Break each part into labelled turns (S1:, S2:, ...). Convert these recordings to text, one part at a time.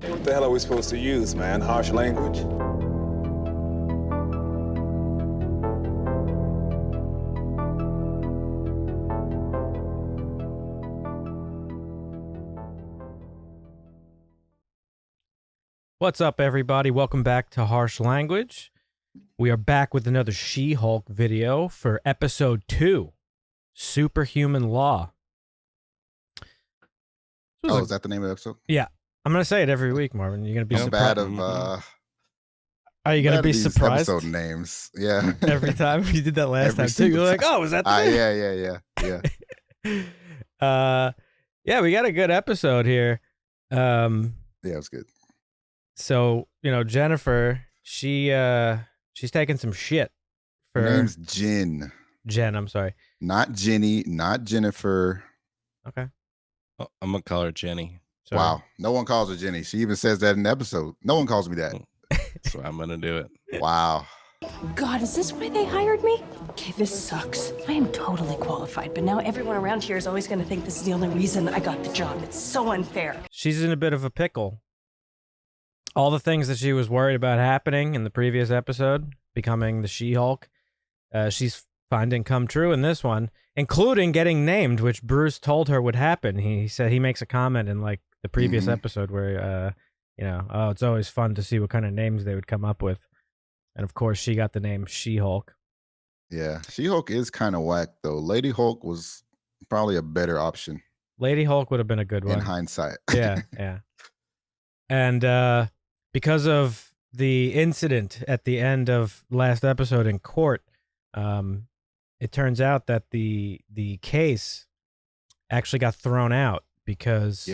S1: What the hell are we supposed to use, man? Harsh language?
S2: What's up, everybody? Welcome back to Harsh Language. We are back with another She-Hulk video for episode 2, Superhuman Law.
S3: Is that the name of the episode?
S2: Yeah. I'm going to say it every week, Marvin. You're going to be surprised. Are you going to be surprised?
S3: Episode names. Yeah.
S2: Every time? You did that last time, too. You're like, oh, is that the name?
S3: Yeah.
S2: Yeah, we got a good episode here.
S3: Yeah, it was good.
S2: So, Jennifer, she's taking some shit.
S3: Her name's Jen.
S2: Jen, I'm sorry.
S3: Not Jenny, not Jennifer.
S2: Okay.
S4: Oh, I'm going to call her Jenny.
S2: Sorry.
S3: Wow. No one calls her Jenny. She even says that in the episode. No one calls me that.
S4: So I'm going to do it.
S3: Wow.
S5: God, is this why they hired me? Okay, this sucks. I am totally qualified, but now everyone around here is always going to think this is the only reason I got the job. It's so unfair.
S2: She's in a bit of a pickle. All the things that she was worried about happening in the previous episode, becoming the She-Hulk, she's finding come true in this one, including getting named, which Bruce told her would happen. He said he makes a comment in like the previous episode where, it's always fun to see what kind of names they would come up with. And of course, she got the name She-Hulk.
S3: Yeah, She-Hulk is kind of whack, though. Lady Hulk was probably a better option.
S2: Lady Hulk would have been a good one.
S3: In hindsight.
S2: Yeah. And because of the incident at the end of last episode in court, it turns out that the case actually got thrown out because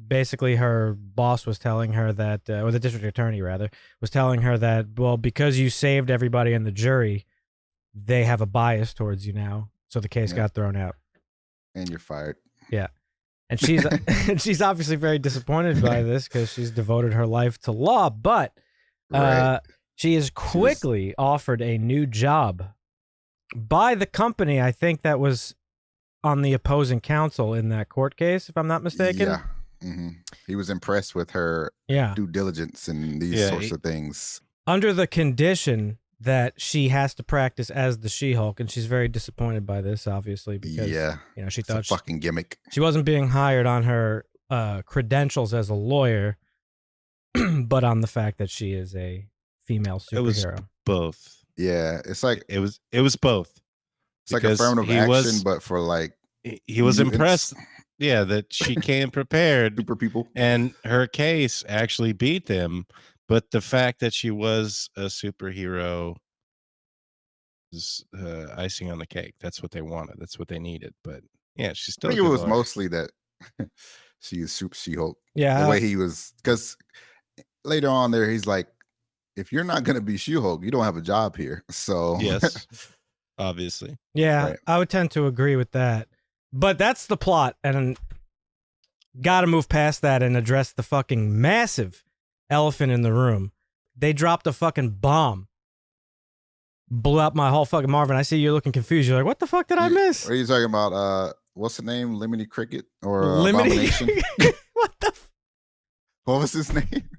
S2: basically her boss was telling her that, or the district attorney rather, was telling her that, well, because you saved everybody in the jury, they have a bias towards you now. So the case got thrown out. And
S3: you're fired.
S2: Yeah. And she's obviously very disappointed by this because she's devoted her life to law, but she is quickly offered a new job by the company, I think, that was on the opposing counsel in that court case, if I'm not mistaken.
S3: Yeah. Mm-hmm. He was impressed with her due diligence and these sorts of things.
S2: Under the condition that she has to practice as the She-Hulk, and she's very disappointed by this, obviously, because she thought
S3: it's a fucking gimmick.
S2: She wasn't being hired on her credentials as a lawyer, but on the fact that she is a female superhero.
S4: It was both.
S3: Yeah, it's like
S4: it was both.
S3: It's like affirmative action, but for like
S4: he was impressed. Yeah, that she came prepared.
S3: Super people,
S4: and her case actually beat them. But the fact that she was a superhero is icing on the cake. That's what they wanted. That's what they needed. But yeah, she's still.
S3: I think it was mostly that she is super She-Hulk.
S2: Yeah,
S3: the way he was, because later on there, he's like, if you're not going to be She-Hulk, you don't have a job here. So
S4: yes, obviously.
S2: Yeah, right. I would tend to agree with that. But that's the plot, and got to move past that and address the fucking massive elephant in the room. They dropped a fucking bomb. Blew up my whole fucking Marvin. I see you looking confused. You're like, what the fuck did I miss?
S3: Are you talking about what's the name? Lemony Cricket or Abomination?
S2: What the
S3: what was his name?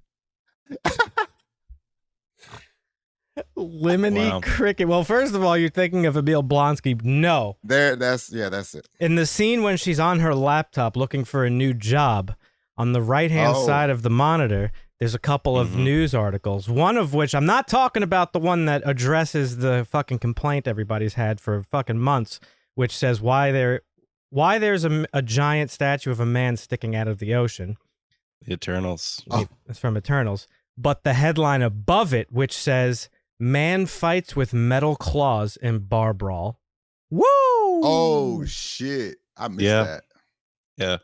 S2: Lemony Cricket. Well, first of all, you're thinking of Emil Blonsky. No.
S3: That's it.
S2: In the scene when she's on her laptop looking for a new job, on the right-hand side of the monitor, there's a couple of news articles, one of which, I'm not talking about the one that addresses the fucking complaint everybody's had for fucking months, which says why there's a giant statue of a man sticking out of the ocean.
S4: The Eternals.
S2: It's from Eternals. But the headline above it, which says, man fights with metal claws in bar brawl. Woo!
S3: Oh, shit. I missed that.
S4: Yeah.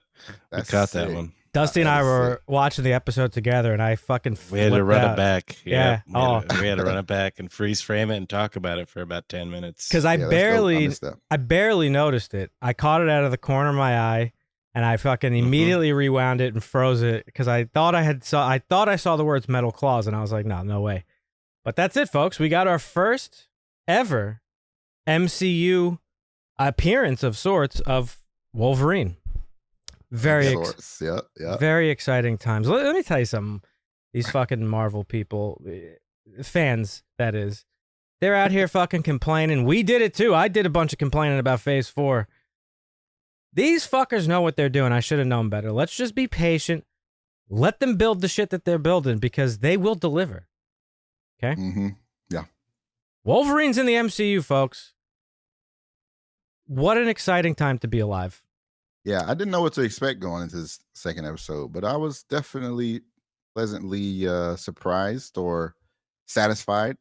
S4: I caught that one.
S2: Dusty and I were watching the episode together, and I fucking
S4: we had to run
S2: out.
S4: It back.
S2: Yeah.
S4: We had to run it back and freeze frame it and talk about it for about 10 minutes.
S2: Because I barely noticed it. I caught it out of the corner of my eye, and I fucking immediately rewound it and froze it because I thought I saw the words metal claws, and I was like, no way. But that's it, folks. We got our first ever MCU appearance of sorts of Wolverine. Very,
S3: Sorts. Yep. Yep.
S2: very exciting times. Let me tell you something. These fucking Marvel people, fans, that is, they're out here fucking complaining. We did it too. I did a bunch of complaining about Phase 4. These fuckers know what they're doing. I should have known better. Let's just be patient. Let them build the shit that they're building because they will deliver. Okay?
S3: Mm-hmm. Yeah.
S2: Wolverine's in the MCU, folks. What an exciting time to be alive.
S3: Yeah, I didn't know what to expect going into this second episode, but I was definitely pleasantly surprised or satisfied.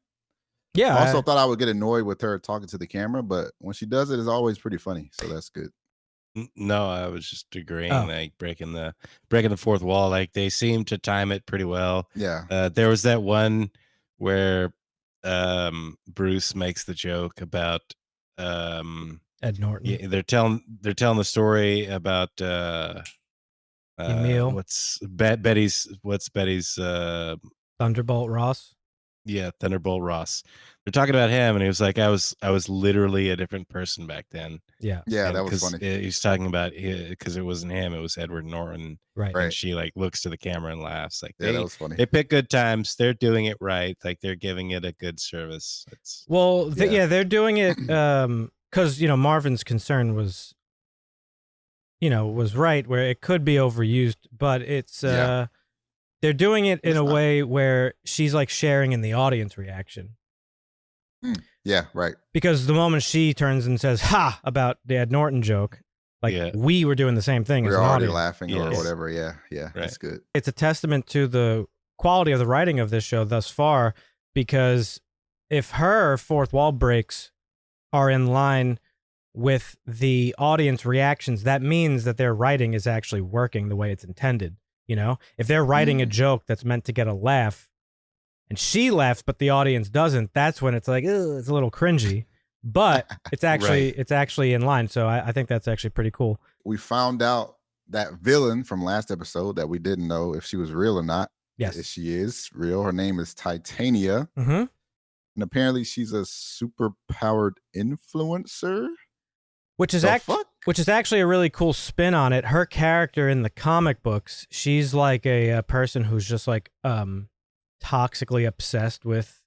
S2: Yeah.
S3: I also thought I would get annoyed with her talking to the camera, but when she does it, it's always pretty funny. So that's good.
S4: No, I was just agreeing,
S2: Oh.
S4: like breaking the fourth wall. Like they seem to time it pretty well.
S3: Yeah.
S4: There was that one where Bruce makes the joke about
S2: Ed Norton.
S4: yeah, they're telling the story about
S2: Emil.
S4: what's Betty's
S2: Thunderbolt Ross.
S4: yeah, Thunderbolt Ross. They're talking about him, and he was like, I was literally a different person back then.
S2: Yeah.
S3: Yeah,
S4: And
S3: that was
S4: 'cause
S3: funny.
S4: he's talking about because it wasn't him, it was Edward Norton.
S2: Right.
S3: Right.
S4: And she like looks to the camera and laughs. Like
S3: Yeah, that was funny.
S4: they pick good times. They're doing it right. Like they're giving it a good service. It's
S2: Well,
S3: Yeah.
S2: they're doing it because, Marvin's concern was, was right where it could be overused, but it's,
S3: Yeah.
S2: they're doing it in
S3: It's
S2: a
S3: not.
S2: way where she's like sharing in the audience reaction.
S3: Yeah, right.
S2: Because the moment she turns and says, ha, about the Ed Norton joke, like
S4: Yeah.
S2: we were doing the same thing as
S3: We're
S2: an
S3: already
S2: audience.
S3: laughing or
S4: Yes.
S3: whatever. Yeah, yeah,
S4: Right.
S3: that's good.
S2: It's a testament to the quality of the writing of this show thus far, because if her fourth wall breaks are in line with the audience reactions, that means that their writing is actually working the way it's intended. If they're writing a joke that's meant to get a laugh and she laughs but the audience doesn't, that's when it's like, ugh, it's a little cringy, but it's actually
S4: Right.
S2: it's actually in line. So I think that's actually pretty cool.
S3: We found out that villain from last episode that we didn't know if she was real or not.
S2: Yes.
S3: She is real. Her name is Titania.
S2: Mm-hmm.
S3: And apparently she's a super powered influencer.
S2: Which is
S3: Fuck?
S2: which is actually a really cool spin on it. Her character in the comic books, she's like a person who's just like toxically obsessed with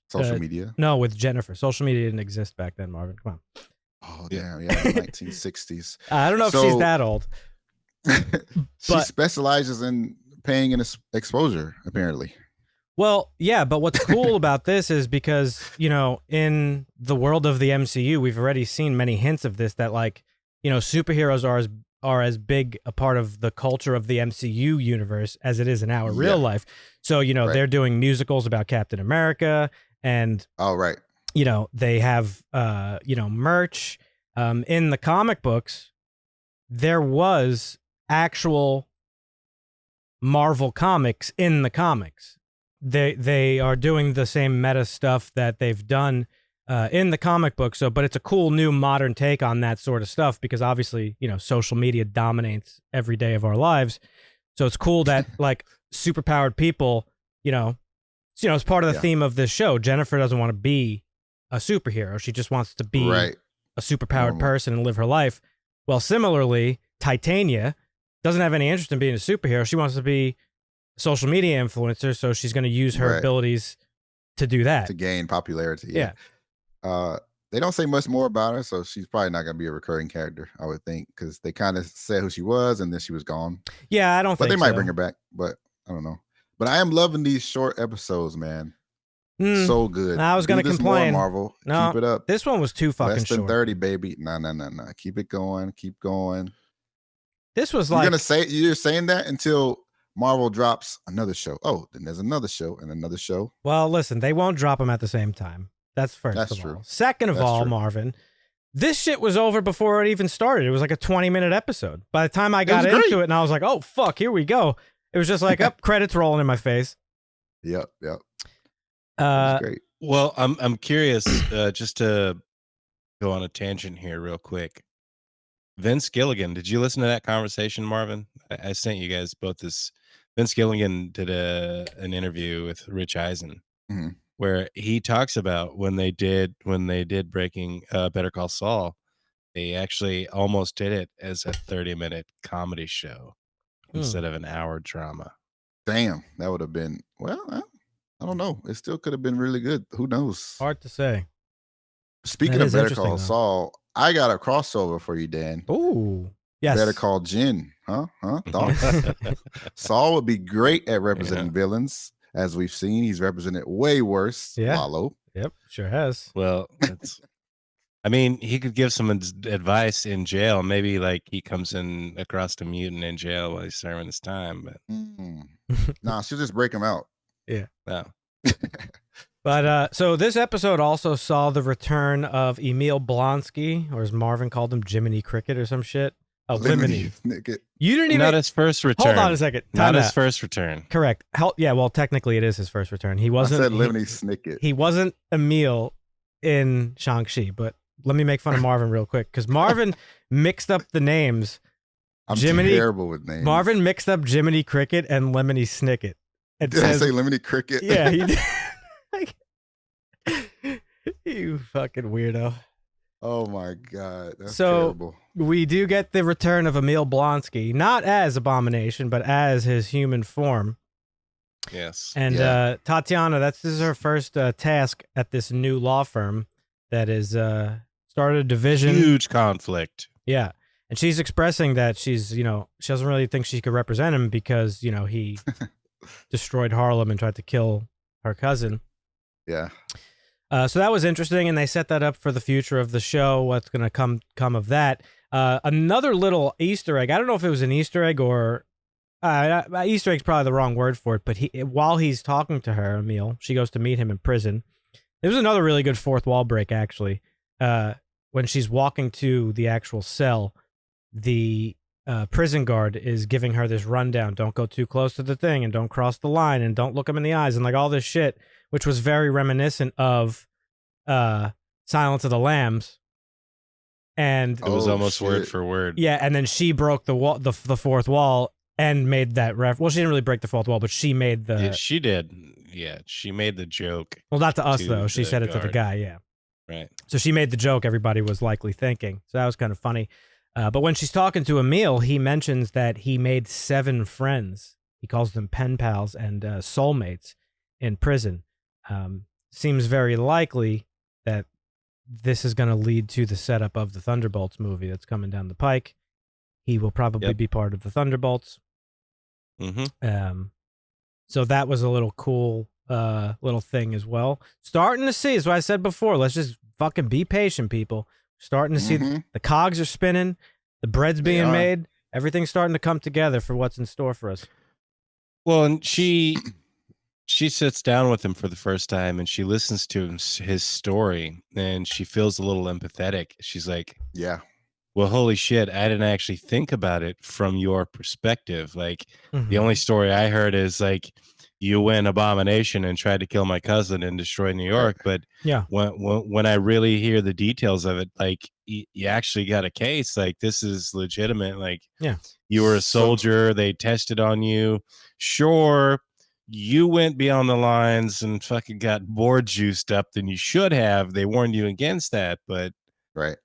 S3: Social media.
S2: No, with Jennifer. Social media didn't exist back then, Marvin. Come on.
S3: Oh, damn. Yeah, 1960s.
S2: I don't know if she's
S3: So-
S2: that old.
S3: She
S2: But-
S3: specializes in paying an exposure, apparently.
S2: Well, yeah, but what's cool about this is because, in the world of the MCU, we've already seen many hints of this, that like, superheroes are as big a part of the culture of the MCU universe as it is in our real
S3: Yeah.
S2: life. So,
S3: Right.
S2: they're doing musicals about Captain America, and
S3: Oh, right.
S2: they have merch. In the comic books, there was actual Marvel comics in the comics. They are doing the same meta stuff that they've done in the comic book. So, but it's a cool new modern take on that sort of stuff because obviously, social media dominates every day of our lives. So it's cool that like superpowered people, it's part of the
S3: Yeah.
S2: theme of this show. Jennifer doesn't want to be a superhero. She just wants to be
S3: Right.
S2: a superpowered
S3: Normal.
S2: person and live her life. Well, similarly, Titania doesn't have any interest in being a superhero. She wants to be a social media influencer, so she's going to use her
S3: Right.
S2: abilities to do that.
S3: To gain popularity.
S2: Yeah.
S3: They don't say much more about her, so she's probably not going to be a recurring character, I would think, because they kind of said who she was and then she was gone.
S2: Yeah, I don't
S3: But
S2: think
S3: they might
S2: so.
S3: bring her back, but I don't know. But I am loving these short episodes, man.
S2: Mm,
S3: So good.
S2: I was
S3: Do
S2: gonna
S3: this more,
S2: complain.
S3: Marvel.
S2: No,
S3: Keep it up.
S2: this one was too fucking
S3: Less than
S2: short.
S3: 30, baby. No. Keep it going. Keep going.
S2: This was
S3: You're
S2: like
S3: you're saying that until Marvel drops another show. Oh, then there's another show and another show.
S2: well, listen, they won't drop them at the same time. That's first
S3: That's
S2: of
S3: true.
S2: all. Second of
S3: That's
S2: all,
S3: true.
S2: Marvin, this shit was over before it even started. It was like a 20-minute episode. By the time I got
S3: was
S2: into
S3: great.
S2: it and I was like, oh, fuck, here we go. It was just like, up, credits rolling in my face.
S3: Yep. It was great.
S4: well, I'm curious, just to go on a tangent here real quick. Vince Gilligan, did you listen to that conversation, Marvin? I sent you guys both this. Vince Gilligan did an interview with Rich Eisen
S3: Mhm.
S4: where he talks about when they did Breaking Better Call Saul, They actually almost did it as a 30-minute comedy show instead of an hour drama.
S3: Damn, that would have been I don't know. It still could have been really good. Who knows?
S2: Hard to say.
S3: Speaking
S2: That
S3: of
S2: is
S3: Better
S2: interesting,
S3: Call
S2: though.
S3: Saul, I got a crossover for you, Dan.
S2: Ooh. Yes.
S3: Better Call Jin. Huh? Thoughts? Saul would be great at representing villains. As we've seen, he's represented way worse.
S2: Yeah.
S3: Lalo.
S2: Yep, sure has.
S4: Well, I mean, he could give some advice in jail. Maybe like he comes in across a mutant in jail while he's serving his time. But
S3: Nah, she'll just break him out.
S2: Yeah.
S4: no.
S2: But so this episode also saw the return of Emil Blonsky, or as Marvin called him, Jiminy Cricket or some shit. Oh, Lemony. You didn't even.
S4: Not his first return.
S2: Hold on a second.
S4: Not
S2: Time
S4: his
S2: out.
S4: first return.
S2: Correct. Yeah, well, technically it is his first return. He wasn't.
S3: I said Lemony Snicket.
S2: He wasn't Emil in Shang-Chi, but let me make fun of Marvin real quick because Marvin mixed up the names.
S3: I'm terrible with names.
S2: Marvin mixed up Jiminy Cricket and Lemony Snicket.
S3: Did I say Lemony Cricket?
S2: Yeah, he did. You fucking weirdo.
S3: Oh my God. That's
S2: So,
S3: terrible.
S2: We do get the return of Emil Blonsky, not as Abomination, but as his human form.
S4: Yes.
S2: And Tatiana, this is her first task at this new law firm that is started a division.
S4: Huge conflict.
S2: Yeah. And she's expressing that she's, she doesn't really think she could represent him because, he destroyed Harlem and tried to kill her cousin.
S3: Yeah.
S2: So that was interesting, and they set that up for the future of the show, what's going to come of that. Another little Easter egg. I don't know if it was an Easter egg or... Easter egg's probably the wrong word for it, but while he's talking to her, Emil, she goes to meet him in prison. There was another really good fourth wall break, actually. When she's walking to the actual cell, the prison guard is giving her this rundown. Don't go too close to the thing, and don't cross the line, and don't look him in the eyes, and like all this shit, which was very reminiscent of Silence of the Lambs. And
S4: it was almost word for word.
S2: Yeah, and then she broke the wall, the fourth wall, and made that well, she didn't really break the fourth wall, but she made the...
S4: Yeah, she did. Yeah, she made the joke.
S2: Well, not to us, though. She said it to the guy, yeah.
S4: Right.
S2: So she made the joke everybody was likely thinking. So that was kind of funny. But when she's talking to Emil, he mentions that he made 7 friends. He calls them pen pals and soulmates in prison. Seems very likely that this is going to lead to the setup of the Thunderbolts movie that's coming down the pike. He will probably be part of the Thunderbolts.
S4: Mm-hmm.
S2: So that was a little cool little thing as well. Starting to see, as I said before, let's just fucking be patient, people. Starting to see the cogs are spinning, the bread's being made, everything's starting to come together for what's in store for us.
S4: Well, and she sits down with him for the first time and she listens to his story and she feels a little empathetic. She's like,
S3: yeah.
S4: Well, holy shit, I didn't actually think about it from your perspective. Like, the only story I heard is, like, you went Abomination and tried to kill my cousin and destroy New York. But
S2: yeah,
S4: when I really hear the details of it, like, you actually got a case. Like, this is legitimate. Like,
S2: yeah,
S4: you were a soldier. They tested on you. Sure, you went beyond the lines and fucking got more juiced up than you should have. They warned you against that, but...
S3: Right.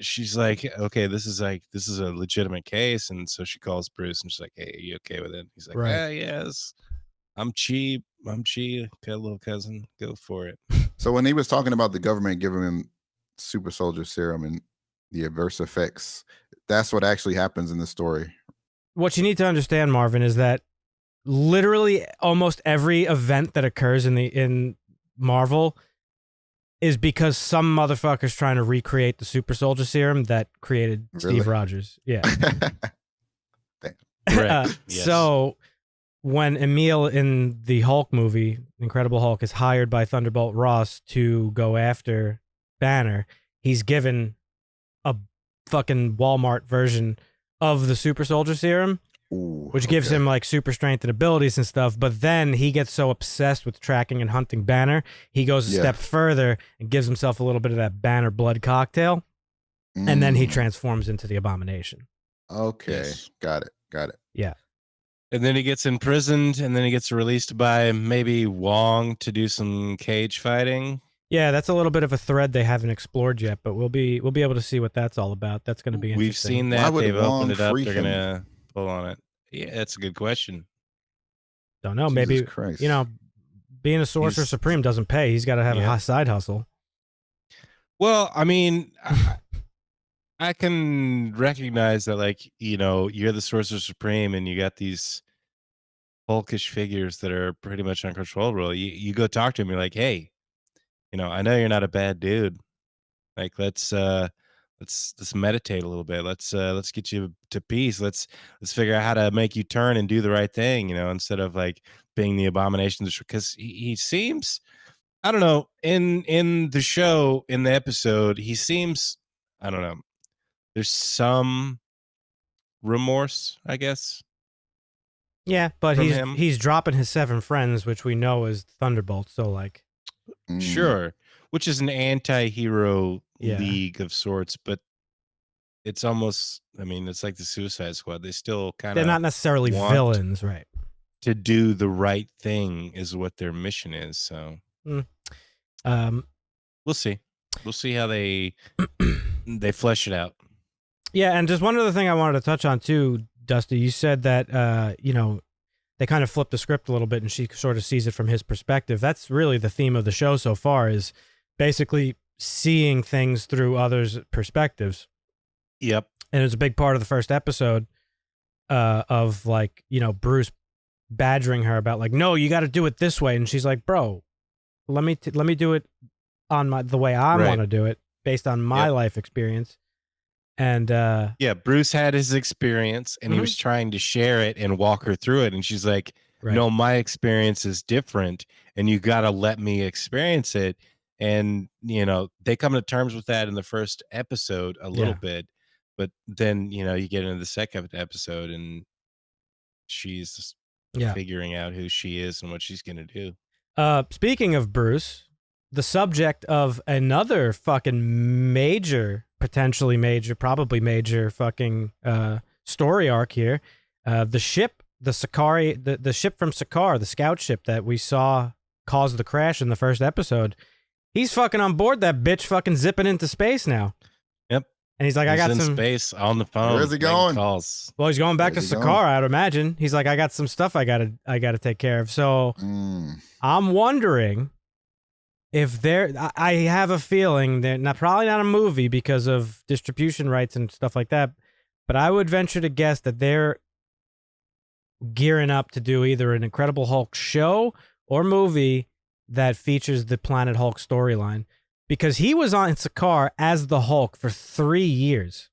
S4: She's like, okay, this is a legitimate case. And so she calls Bruce and she's like, hey, are you okay with it? He's like, yes, I'm cheap. Okay, little cousin, go for it.
S3: So when he was talking about the government giving him super soldier serum and the adverse effects, that's what actually happens in the story.
S2: What you need to understand, Marvin, is that literally almost every event that occurs in Marvel is because some motherfucker's trying to recreate the super soldier serum that created Steve Rogers. Yeah.
S4: Yes.
S2: So when Emil in the Hulk movie, Incredible Hulk, is hired by Thunderbolt Ross to go after Banner, he's given a fucking Walmart version of the super soldier serum.
S3: Ooh,
S2: which gives him like super strength and abilities and stuff. But then he gets so obsessed with tracking and hunting Banner, he goes a step further and gives himself a little bit of that Banner blood cocktail. And then he transforms into the Abomination.
S3: Okay.
S4: Yes.
S3: Got it.
S2: Yeah.
S4: And then he gets imprisoned and then he gets released by maybe Wong to do some cage fighting.
S2: Yeah, that's a little bit of a thread they haven't explored yet, but we'll be able to see what that's all about. That's going to be interesting.
S4: We've seen
S3: Why
S4: that.
S3: would
S4: They've
S3: Wong
S4: opened it up.
S3: free
S4: They're
S3: him?
S4: gonna pull on it. Yeah, that's a good question.
S2: Don't know.
S3: Jesus
S2: Maybe
S3: Christ.
S2: being a sorcerer
S4: He's-
S2: supreme doesn't pay. He's got to have
S4: Yeah.
S2: a side hustle.
S4: Well, I mean, I can recognize that, like, you're the Sorcerer Supreme and you got these hulkish figures that are pretty much uncontrollable. You go talk to him, you're like, hey, I know you're not a bad dude. Like, let's meditate a little bit. Let's get you to peace. Let's figure out how to make you turn and do the right thing, instead of like being the abomination. Because he seems, I don't know, in the show, in the episode, he seems, I don't know, there's some remorse, I guess.
S2: Yeah, but
S4: From him?
S2: he's dropping his 7 friends, which we know is Thunderbolt. So like,
S4: Sure, which is an anti-hero
S2: Yeah.
S4: league of sorts, but it's almost, I mean, it's like the Suicide Squad. They still kind
S2: they're
S4: of
S2: not necessarily
S4: want
S2: villains, right?
S4: to do the right thing is what their mission is. So we'll see. We'll see how they flesh it out.
S2: Yeah, and just one other thing I wanted to touch on too, Dusty. You said that they kind of flipped the script a little bit, and she sort of sees it from his perspective. That's really the theme of the show so far, is basically seeing things through others' perspectives.
S4: Yep.
S2: And it was a big part of the first episode of like, Bruce badgering her about like, no, you got to do it this way, and she's like, bro, let me do it on the way I
S4: Right.
S2: want to do it based on my life experience. And
S4: yeah, Bruce had his experience and he was trying to share it and walk her through it, and she's like, no, my experience is different and you got to let me experience it. And they come to terms with that in the first episode a little bit, but then you get into the second episode and she's figuring out who she is and what she's gonna do.
S2: Speaking of Bruce, the subject of another fucking major, potentially major, probably major fucking story arc here. The ship, the Sakari, the ship from Sakar, the scout ship that we saw cause the crash in the first episode. He's fucking on board that bitch, fucking zipping into space now.
S4: Yep.
S2: And he's like, I got
S4: in
S2: some
S4: space on the phone.
S3: Where's he going?
S4: Calls.
S2: Well, he's going back
S3: Where's
S2: to
S3: he
S2: Sakar,
S3: going?
S2: I'd imagine. He's like, I got some stuff I gotta take care of. So I'm wondering if I have a feeling that probably not a movie because of distribution rights and stuff like that, but I would venture to guess that they're gearing up to do either an Incredible Hulk show or movie that features the Planet Hulk storyline, because he was on Sakar as the Hulk for 3 years.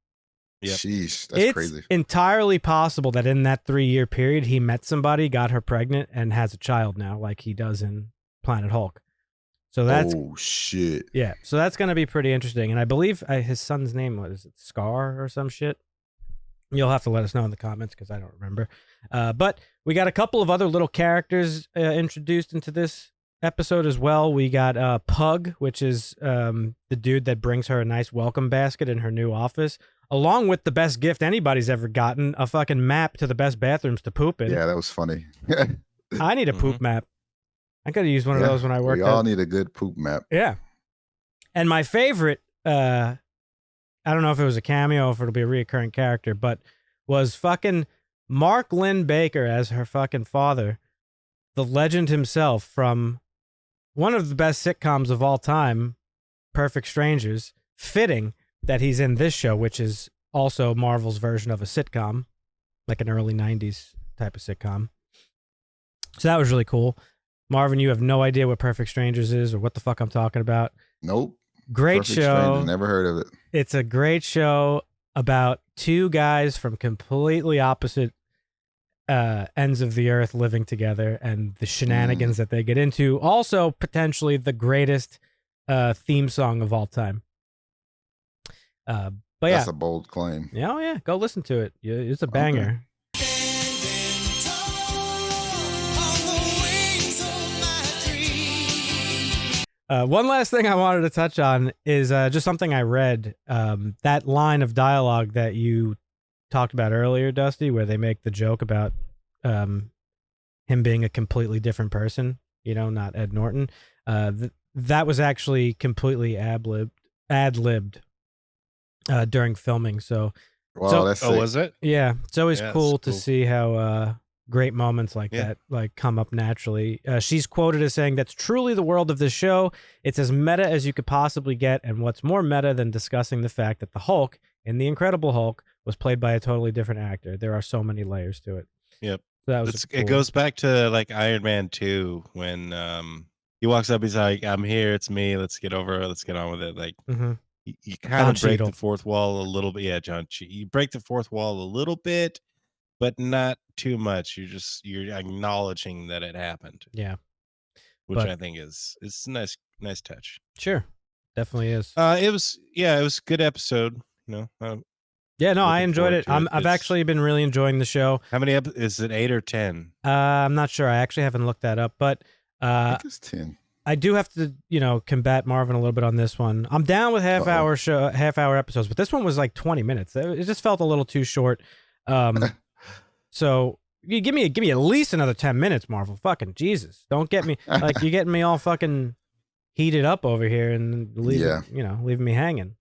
S4: Yep.
S3: Sheesh, that's
S2: It's
S3: crazy.
S2: entirely possible that in that 3-year period, he met somebody, got her pregnant, and has a child now, like he does in Planet Hulk. So that's
S3: shit.
S2: yeah. So that's going to be pretty interesting. And I believe his son's name was Scar or some shit. You'll have to let us know in the comments because I don't remember. But we got a couple of other little characters introduced into this episode as well. We got Pug, which is the dude that brings her a nice welcome basket in her new office, along with the best gift anybody's ever gotten, a fucking map to the best bathrooms to poop in.
S3: Yeah, that was funny.
S2: I need a poop map. I could have used one of those when I worked
S3: We all
S2: at...
S3: need a good poop map.
S2: Yeah. And my favorite, I don't know if it was a cameo or if it'll be a reoccurring character, but was fucking Mark Lynn Baker as her fucking father, the legend himself from one of the best sitcoms of all time, Perfect Strangers. Fitting that he's in this show, which is also Marvel's version of a sitcom, like an early 90s type of sitcom. So that was really cool. Marvin, you have no idea what Perfect Strangers is or what the fuck I'm talking about.
S3: Nope.
S2: Great
S3: Perfect
S2: show.
S3: Strangers, never heard of it.
S2: It's a great show about two guys from completely opposite ends of the earth living together and the shenanigans that they get into. Also, potentially the greatest theme song of all time. But
S3: That's
S2: yeah.
S3: a bold claim.
S2: Yeah, oh yeah. Go listen to it. It's a banger. One last thing I wanted to touch on is just something I read. That line of dialogue that you talked about earlier, Dusty, where they make the joke about him being a completely different person, not Ed Norton. that was actually completely ad-libbed during filming. So
S3: Well, that's
S4: Oh, was it?
S2: yeah, it's always
S4: Yeah, it's
S2: cool to
S4: cool.
S2: see how great moments like
S4: Yeah.
S2: that like come up naturally. She's quoted as saying, "That's truly the world of this show. It's as meta as you could possibly get, and what's more meta than discussing the fact that the Hulk in The Incredible Hulk was played by a totally different actor. There are so many layers to it."
S4: Yep.
S2: So that was
S4: It
S2: cool.
S4: goes back to like Iron Man 2 when he walks up, he's like, "I'm here, it's me. Let's get over it. Let's get on with it." Like
S2: Mhm.
S4: you kind
S2: Don
S4: of break
S2: Cheadle.
S4: the fourth wall a little bit. Yeah, you break the fourth wall a little bit, but not too much. You're acknowledging that it happened,
S2: Yeah,
S4: which
S2: But-
S4: I think is a nice touch.
S2: sure, definitely is.
S4: It was a good episode. You know,
S2: Yeah, no, I
S4: looking
S2: enjoyed
S4: forward
S2: it.
S4: to it.
S2: I've
S4: It's-
S2: actually been really enjoying the show.
S4: how many is it? 8 or 10?
S2: I'm not sure. I actually haven't looked that up, but
S3: I think it's 10.
S2: I do have to, combat Marvin a little bit on this one. I'm down with half hour episodes, but this one was like 20 minutes. It just felt a little too short. So you give me at least another 10 minutes, Marvel. Fucking Jesus, don't get me like you're getting me all fucking heated up over here and leaving me hanging.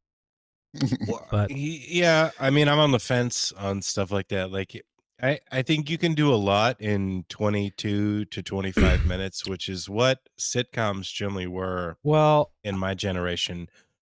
S2: But
S4: Yeah, I mean, I'm on the fence on stuff like that. Like, I think you can do a lot in 22 to 25 minutes, which is what sitcoms generally were
S2: well,
S4: in my generation.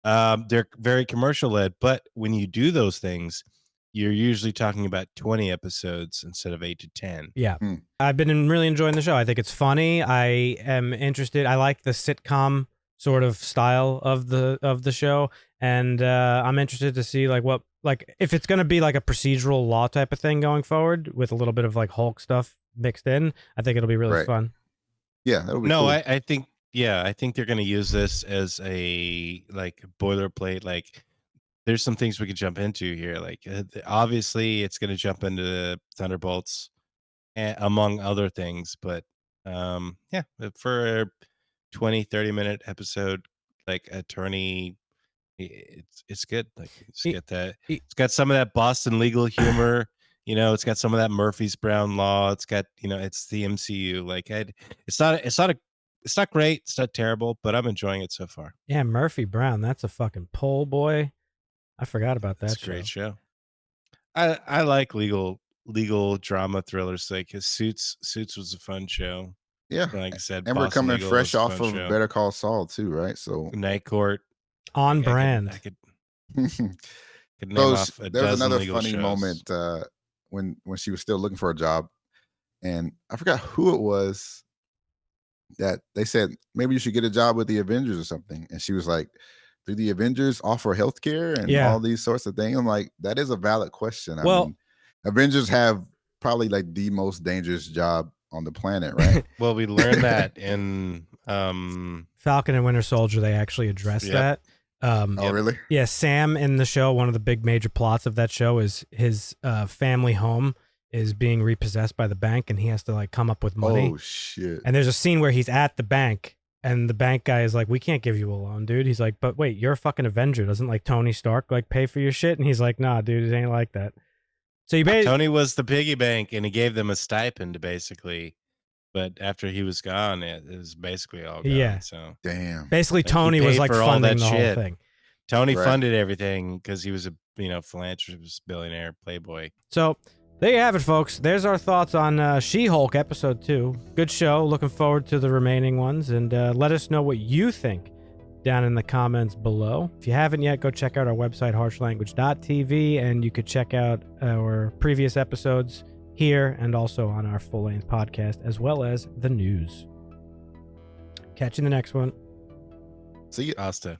S4: They're very commercial led, but when you do those things, you're usually talking about 20 episodes instead of 8 to 10.
S2: yeah, I've been really enjoying the show. I think it's funny. I am interested. I like the sitcom sort of style of the show, and I'm interested to see if it's going to be like a procedural law type of thing going forward with a little bit of like Hulk stuff mixed in. I think it'll be really
S3: Right.
S2: fun.
S3: Yeah, that'll be
S4: No,
S3: cool.
S4: I think they're going to use this as a like boilerplate. Like, there's some things we could jump into here. Like, obviously, it's going to jump into Thunderbolts, among other things. But yeah, for a 20-30 minute episode, like attorney, it's good. Like, it's got some of that Boston legal humor. It's got some of that Murphy's Brown Law. It's got it's the MCU. Like, it's not great. It's not terrible, but I'm enjoying it so far.
S2: Yeah, Murphy Brown. That's a fucking pole boy. I forgot about that
S4: It's a great show. I like legal drama thrillers. Like his Suits was a fun show.
S3: Yeah.
S4: Like I said,
S3: And we're
S4: Boston
S3: coming
S4: Legal
S3: fresh
S4: was a
S3: off
S4: fun
S3: of
S4: show.
S3: Better Call Saul too, right? So
S4: Night Court.
S2: On
S4: I
S2: brand.
S4: could name off a
S3: there was
S4: dozen
S3: another
S4: legal
S3: funny
S4: shows.
S3: moment when she was still looking for a job, and I forgot who it was that they said maybe you should get a job with the Avengers or something, and she was like, "Do the Avengers offer healthcare and
S2: Yeah.
S3: all these sorts of things?" I'm like, that is a valid question. I
S2: Well-
S3: mean, Avengers have probably like the most dangerous job on the planet, right?
S4: Well, we learned that in
S2: Falcon and Winter Soldier, they actually address
S4: Yep.
S2: that.
S3: Oh, really?
S2: Yeah, Sam in the show, one of the big major plots of that show is his family home is being repossessed by the bank, and he has to like come up with money.
S3: Oh shit!
S2: And there's a scene where he's at the bank, and the bank guy is like, "We can't give you a loan, dude." He's like, "But wait, you're a fucking Avenger. Doesn't like Tony Stark like pay for your shit?" And he's like, "Nah, dude, it ain't like that." So you basically,
S4: Tony was the piggy bank, and he gave them a stipend basically. But after he was gone, it was basically all gone.
S2: Yeah.
S4: So
S3: Damn.
S2: basically
S4: Like, he
S2: Tony was
S4: paid
S2: like
S4: for all
S2: funding
S4: that
S2: the whole
S4: shit.
S2: thing.
S4: Tony
S3: Right.
S4: funded everything because he was a philanthropist, billionaire, playboy.
S2: So there you have it, folks. There's our thoughts on She-Hulk episode 2. Good show. Looking forward to the remaining ones, and let us know what you think down in the comments below. If you haven't yet, go check out our website, harshlanguage.tv, and you could check out our previous episodes here and also on our full-length podcast, as well as the news. Catch you in the next one.
S3: See you.
S4: Asta.